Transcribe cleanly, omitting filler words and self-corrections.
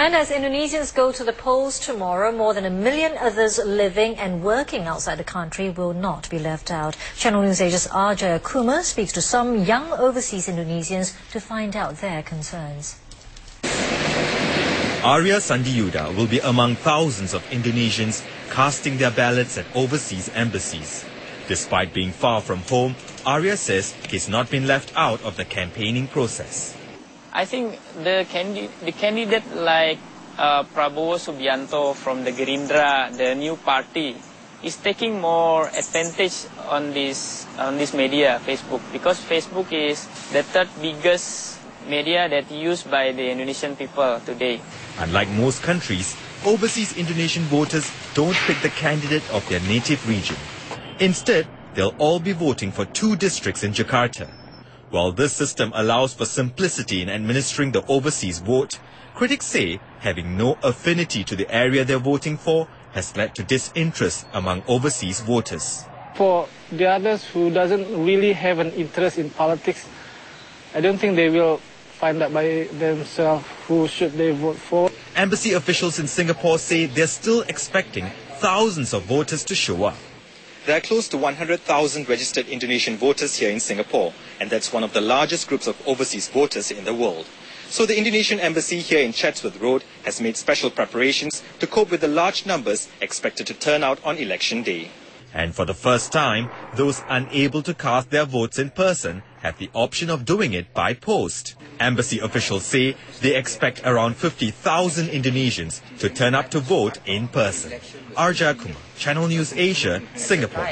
And as Indonesians go to the polls tomorrow, more than 1 million others living and working outside the country will not be left out. Channel News Asia's Arya Sandhiyudha speaks to some young overseas Indonesians to find out their concerns. Arya Sandhiyudha will be among thousands of Indonesians casting their ballots at overseas embassies. Despite being far from home, Arya says he's not been left out of the campaigning process. I think the candidate like Prabowo Subianto from the Gerindra, the new party, is taking more advantage on this media, Facebook, because Facebook is the third biggest media that used by the Indonesian people today. Unlike most countries, overseas Indonesian voters don't pick the candidate of their native region. Instead, they'll all be voting for 2 districts in Jakarta. While this system allows for simplicity in administering the overseas vote, critics say having no affinity to the area they're voting for has led to disinterest among overseas voters. For the others who doesn't really have an interest in politics, I don't think they will find out by themselves who should they vote for. Embassy officials in Singapore say they're still expecting thousands of voters to show up. There are close to 100,000 registered Indonesian voters here in Singapore, and that's one of the largest groups of overseas voters in the world. So the Indonesian embassy here in Chatsworth Road has made special preparations to cope with the large numbers expected to turn out on election day. And for the first time, those unable to cast their votes in person have the option of doing it by post. Embassy officials say they expect around 50,000 Indonesians to turn up to vote in person. Arya Sandhiyudha, Channel News Asia, Singapore.